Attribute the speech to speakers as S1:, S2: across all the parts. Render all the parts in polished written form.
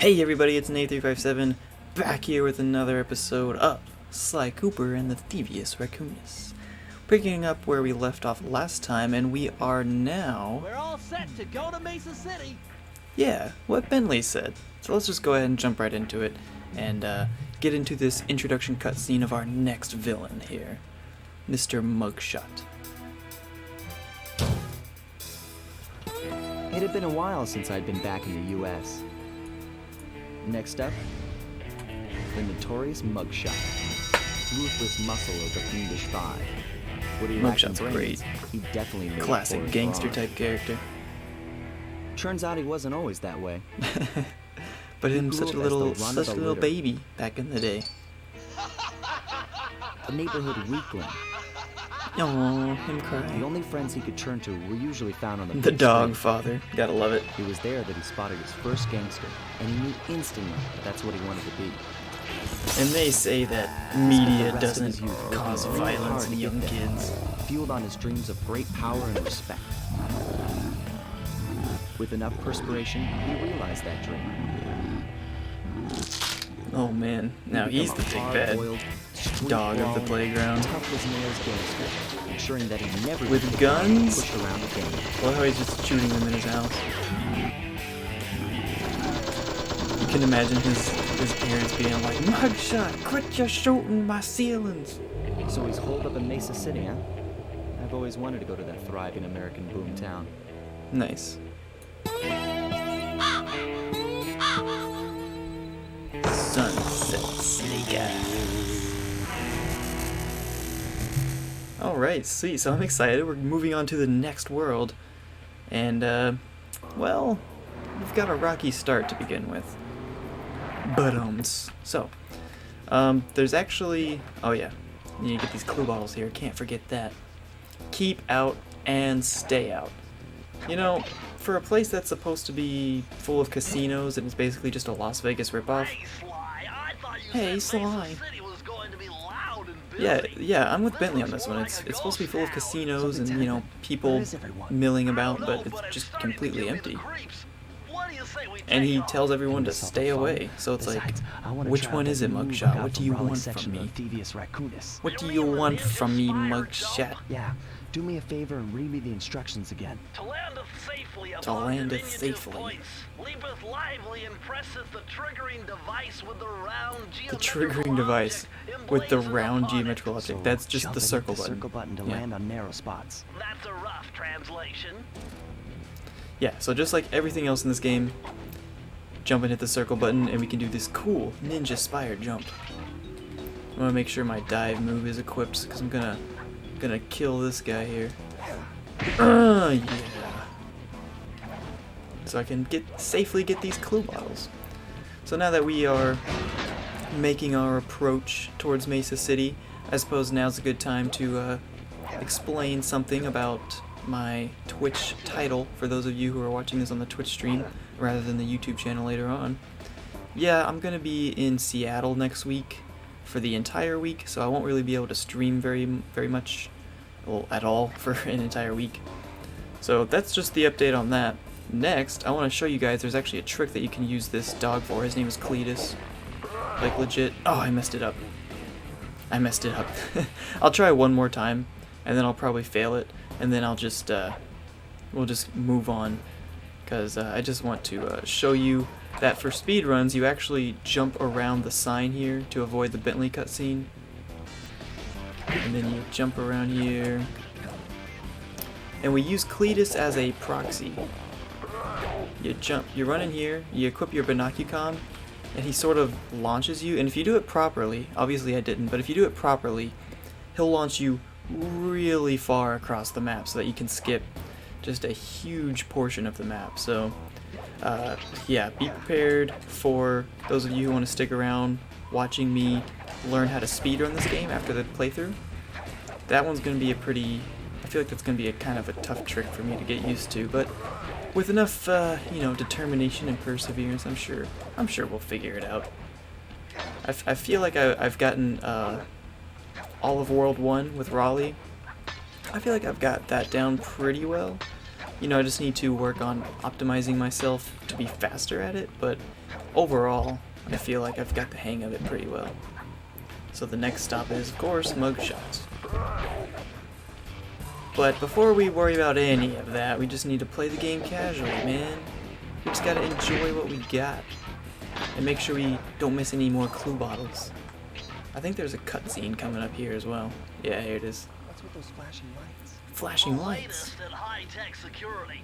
S1: Hey everybody, it's Nate357 back here with another episode of Sly Cooper and the Thievius Raccoonus. Picking up where we left off last time, and we are now...
S2: We're all set to go to Mesa City!
S1: Yeah, what Bentley said. So let's just go ahead and jump right into it and get into this introduction cutscene of our next villain here, Mr. Mugshot.
S3: It had been a while since I'd been back in the U.S. Next up, the notorious Mugshot. Ruthless muscle of the fiendish five. What he lacked in
S1: Mugshot's
S3: brains,
S1: great.
S3: he definitely made
S1: Classic
S3: for his
S1: gangster
S3: wrong.
S1: type character.
S3: Turns out he wasn't always that way.
S1: But him
S3: grew
S1: such
S3: up
S1: a
S3: as the
S1: little
S3: run of the litter.
S1: baby back in the day.
S3: A neighborhood weakling.
S1: Oh, him
S3: The
S1: crying.
S3: only friends he could turn to were usually found on the
S1: The
S3: big
S1: dog
S3: street.
S1: father. Gotta love it.
S3: It was there that he spotted his first gangster, and he knew instantly that that's what he wanted to be.
S1: And they say that
S3: Spent
S1: media
S3: the rest of his
S1: doesn't
S3: youth
S1: cause
S3: working really
S1: violence
S3: hard
S1: in
S3: to
S1: young
S3: get there,
S1: kids.
S3: fueled on his dreams of great power and respect. With enough perspiration, he realized that dream.
S1: Oh man, now
S3: He
S1: he's the
S3: became a
S1: big bad
S3: hard-boiled,
S1: dog of the
S3: street-brawling,
S1: playground.
S3: tough-as-nails gangster, ensuring that he never
S1: With
S3: would
S1: guns?
S3: push around again.
S1: I love how he's just shooting them in his house. You can imagine his parents being like, Mugshot, quit your shooting my ceilings.
S3: So he's holed up in Mesa City, huh? I've always wanted to go to that thriving American boom town.
S1: Nice. Sunset Snake Eyes. Alright, sweet. So I'm excited. We're moving on to the next world. And, well, we've got a rocky start to begin with. So, there's actually... Oh, yeah. You need to get these clue bottles here. Can't forget that. Keep out and stay out. You know, for a place that's supposed to be full of casinos and it's basically just a Las Vegas ripoff.
S2: Hey, Sly, I thought you
S1: Hey,
S2: said
S1: Sly.
S2: Mesa City was going to be loud and busy.
S1: Yeah, I'm with Bentley on this one. It's supposed to be full of casinos and, you know, people milling about, but it's just completely empty. And he tells everyone to stay away. So it's like, which one is it, Mugshot? What do you want from me?
S4: Thievius Raccoonus.
S1: What do you want from me, Mugshot?
S4: Yeah, do me a favor and read me the instructions again.
S2: To landeth safely
S1: To
S2: upon
S1: landeth
S2: diminutive
S1: safely.
S2: points, leapeth lively and presseth the triggering device with the round
S1: The
S2: geometrical
S1: triggering device
S2: object
S1: with the
S2: emblazoned
S1: round
S2: upon it.
S1: geometrical
S4: So
S1: object. That's just
S4: jump
S1: the
S4: and hit
S1: circle
S4: the
S1: button.
S4: circle button to
S1: Yeah.
S4: land on narrow spots.
S2: That's a rough translation.
S1: Yeah, so just like everything else in this game, jump and hit the circle button and we can do this cool ninja spire jump. I want to make sure my dive move is equipped because I'm gonna kill this guy here. Yeah. So I can safely get these clue bottles. So now that we are making our approach towards Mesa City, I suppose now's a good time to explain something about my Twitch title for those of you who are watching this on the Twitch stream rather than the YouTube channel later on. Yeah, I'm gonna be in Seattle next week for the entire week, so I won't really be able to stream very much, well, at all for an entire week. So that's just the update on that. Next, I want to show you guys there's actually a trick that you can use this dog for. His name is Cletus. Like legit. Oh, I messed it up. I'll try one more time, and then I'll probably fail it, and then I'll just we'll just move on, because I just want to show you that for speedruns you actually jump around the sign here to avoid the Bentley cutscene, and then you jump around here, and we use Cletus as a proxy. You run in here, you equip your binocucom, and he sort of launches you, and if you do it properly, obviously I didn't, but if you do it properly, he'll launch you really far across the map so that you can skip just a huge portion of the map. So yeah, be prepared for those of you who want to stick around watching me learn how to speedrun this game after the playthrough. That one's going to be I feel like that's going to be a kind of a tough trick for me to get used to, but with enough, you know, determination and perseverance, I'm sure we'll figure it out. I feel like I've gotten all of World 1 with Raleigh. I feel like I've got that down pretty well. You know, I just need to work on optimizing myself to be faster at it, but overall, I feel like I've got the hang of it pretty well. So the next stop is, of course, Mugshots. But before we worry about any of that, we just need to play the game casually, man. We just gotta enjoy what we got. And make sure we don't miss any more clue bottles. I think there's a cutscene coming up here as well. Yeah, here it is.
S4: What's with those flashing lights?
S1: Flashing
S2: The
S1: lights.
S2: latest in high-tech security.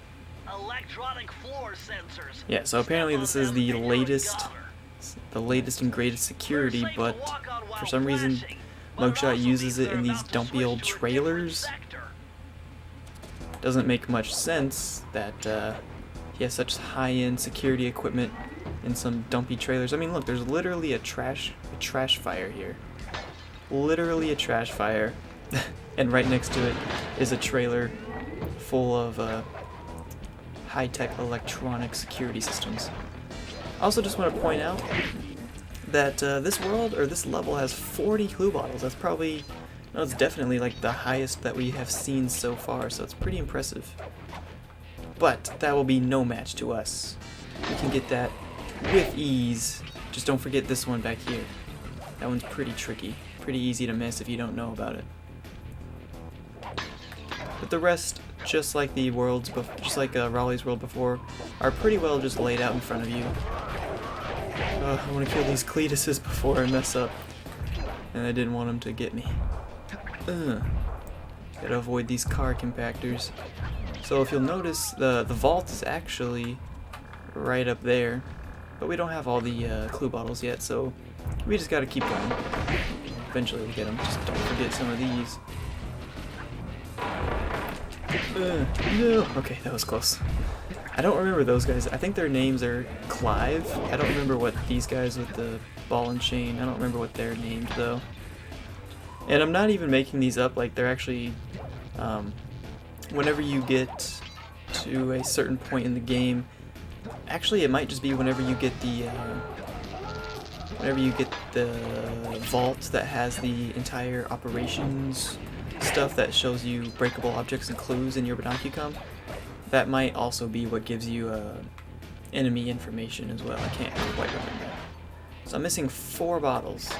S2: Electronic floor sensors.
S1: Yeah, so apparently this is the latest and greatest security, but for some reason Mugshot uses it in these dumpy old trailers. Doesn't make much sense that he has such high-end security equipment in some dumpy trailers. I mean, look, there's literally a trash fire here. Literally a trash fire. And right next to it is a trailer full of high-tech electronic security systems. I also just want to point out that this world, or this level, has 40 clue bottles. That's probably, no, it's definitely like the highest that we have seen so far, so it's pretty impressive. But that will be no match to us. We can get that with ease. Just don't forget this one back here. That one's pretty tricky. Pretty easy to miss if you don't know about it. But the rest, just like the worlds, just like Raleigh's world before, are pretty well just laid out in front of you. I want to kill these Cletuses before I mess up, and I didn't want them to get me. Gotta avoid these car compactors. So if you'll notice, the vault is actually right up there, but we don't have all the clue bottles yet, so we just gotta keep going. Eventually we'll get them. Just don't forget some of these. No. Okay, that was close. I don't remember those guys. I think their names are Clive. I don't remember what these guys with the ball and chain, I don't remember what they're named though. And I'm not even making these up, like they're actually, whenever you get to a certain point in the game, actually it might just be whenever you get the vault that has the entire operations stuff that shows you breakable objects and clues in your Binocucom. That might also be what gives you enemy information as well. I can't quite remember. So I'm missing 4 bottles.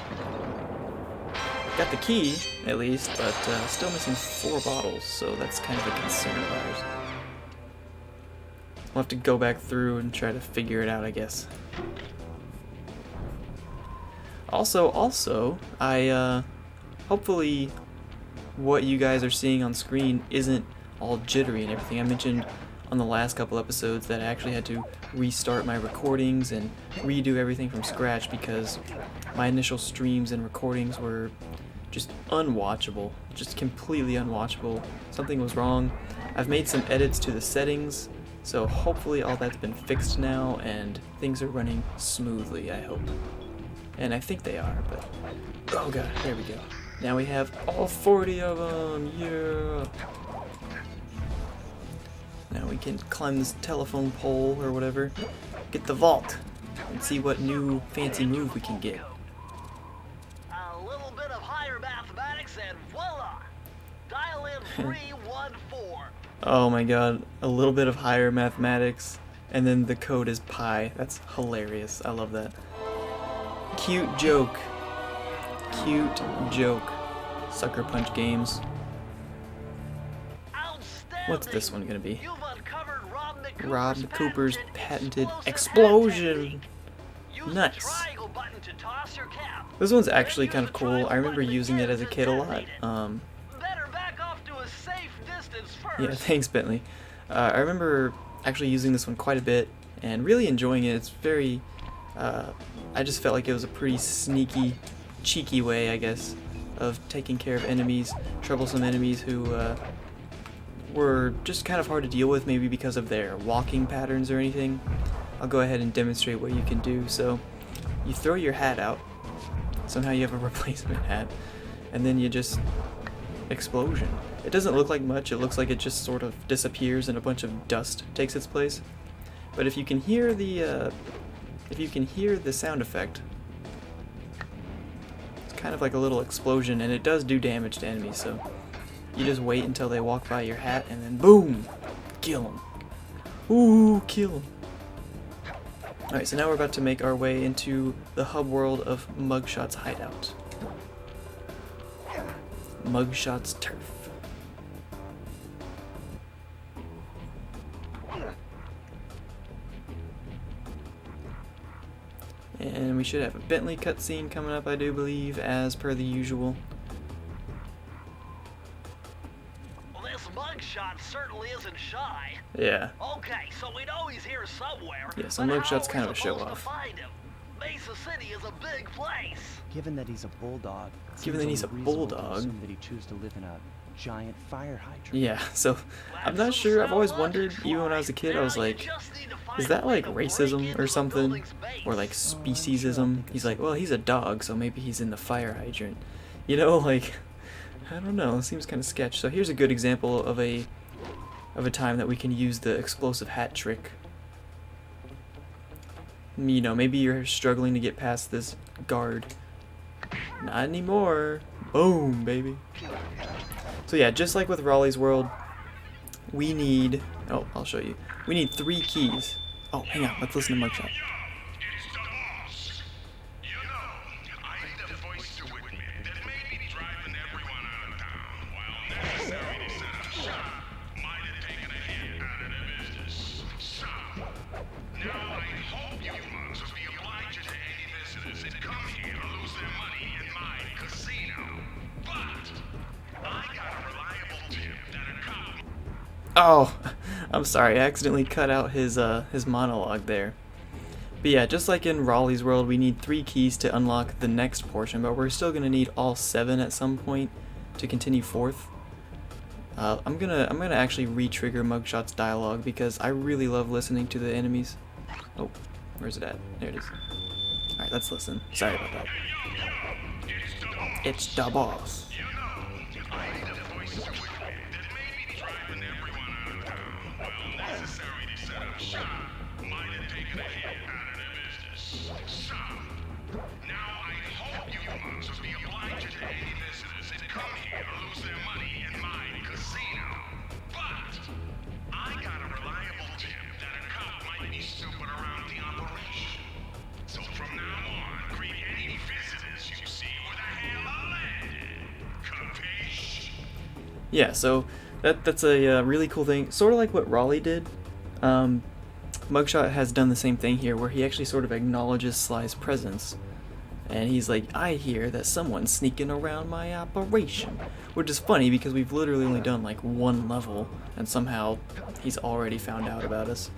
S1: Got the key, at least, but still missing 4 bottles, so that's kind of a concern of ours. We'll have to go back through and try to figure it out, I guess. Also, I, hopefully what you guys are seeing on screen isn't all jittery and everything. I mentioned on the last couple episodes that I actually had to restart my recordings and redo everything from scratch because my initial streams and recordings were just unwatchable, just completely unwatchable. Something was wrong. I've made some edits to the settings, so hopefully all that's been fixed now and things are running smoothly, I hope. And I think they are, but oh god, there we go. Now we have all 40 of them, yeah! Now we can climb this telephone pole or whatever, get the vault, and see what new fancy move we can get.
S2: A little bit of higher mathematics and voila! Dial in 314.
S1: Oh my god, a little bit of higher mathematics, and then the code is pi. That's hilarious. I love that. Cute joke. Cute joke. Sucker Punch Games. What's this one gonna be?
S2: You've uncovered
S1: Rob Cooper's patented explosion. Nice. This one's actually kind of cool. I remember using it as a kid a lot.
S2: Better back off to a safe distance first.
S1: Yeah, thanks, Bentley. I remember actually using this one quite a bit and really enjoying it. It's very, I just felt like it was a pretty sneaky, cheeky way, I guess, of taking care of enemies, troublesome enemies who were just kind of hard to deal with, maybe because of their walking patterns or anything. I'll go ahead and demonstrate what you can do. So you throw your hat out, somehow you have a replacement hat, and then you just explosion. It doesn't look like much, it looks like it just sort of disappears and a bunch of dust takes its place. But if you can hear the sound effect, it's kind of like a little explosion, and it does do damage to enemies, so you just wait until they walk by your hat and then boom, kill them. Ooh, kill. Alright, so now we're about to make our way into the hub world of Mugshot's hideout. Mugshot's turf. And we should have a Bentley cutscene coming up, I do believe, as per the usual.
S2: Well, this mugshot certainly isn't shy.
S1: Yeah.
S2: Okay, so we know he's here somewhere.
S1: Yeah, so
S2: but
S1: Mugshot's
S2: how
S1: kind
S2: are
S1: of
S2: we
S1: a show
S2: supposed to
S1: off.
S2: find him? Mesa City is a big place.
S4: Given that he's a bulldog, it
S1: Given
S4: seems
S1: that he's a
S4: only reasonable to
S1: bulldog.
S4: assume that he choose to live in a giant fire hydrant.
S1: Yeah, so I'm not sure. I've always wondered, even when I was a kid, I was like, is that like racism or something? Or like speciesism? He's like, well, he's a dog, so maybe he's in the fire hydrant. You know, like, I don't know. It seems kind of sketch. So here's a good example of a time that we can use the explosive hat trick. You know, maybe you're struggling to get past this guard. Not anymore. Boom, baby. So yeah, just like with Raleigh's World, we need... Oh, I'll show you. We need 3 keys. Oh, hang on. Let's listen to Mugshot.
S5: It's the boss. You know, I need a voice to admit that maybe driving everyone out of town, while necessary to set up shop, might have taken a hit out of the business. So, now I hope you mugs will be obliged to any visitors that come here to lose their money in my casino. But I got a reliable tip that a cop...
S1: Oh, I'm sorry. I accidentally cut out his monologue there. But yeah, just like in Raleigh's World, we need 3 keys to unlock the next portion, but we're still gonna need all 7 at some point to continue forth. I'm gonna actually re-trigger Mugshot's dialogue because I really love listening to the enemies. Oh, where's it at? There it is. All right, let's listen. Sorry about that. It's the boss.
S5: You know, I need a voice to admit that maybe driving everyone out of town, while necessary to set up shop, might have taken a hit out of their business. So, now I hope you mugs will be obliged to any visitors that come here to lose their money in my casino. But I got a reliable tip that a cop might be stupid around the operation. So from now on, greet any visitors you see with a hell landed. Capiche?
S1: Yeah, so that's a really cool thing. Sort of like what Raleigh did. Mugshot has done the same thing here, where he actually sort of acknowledges Sly's presence. And he's like, I hear that someone's sneaking around my operation. Which is funny because we've literally only done like 1 level, and somehow he's already found out about us.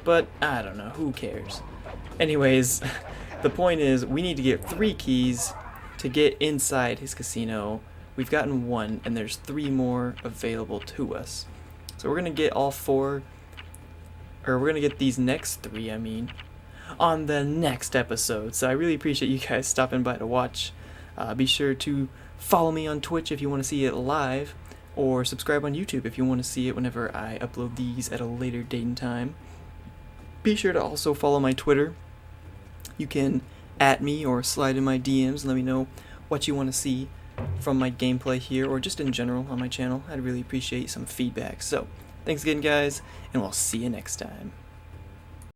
S1: But I don't know, who cares? Anyways, the point is, we need to get 3 keys to get inside his casino. We've gotten 1, and there's 3 more available to us. So we're gonna get all 4, or we're gonna get these next 3, I mean, on the next episode. So I really appreciate you guys stopping by to watch. Be sure to follow me on Twitch if you want to see it live, or subscribe on YouTube if you want to see it whenever I upload these at a later date and time. Be sure to also follow my Twitter. You can @ me or slide in my DMs and let me know what you want to see from my gameplay here, or just in general on my channel. I'd really appreciate some feedback. So, thanks again, guys, and we'll see you next time.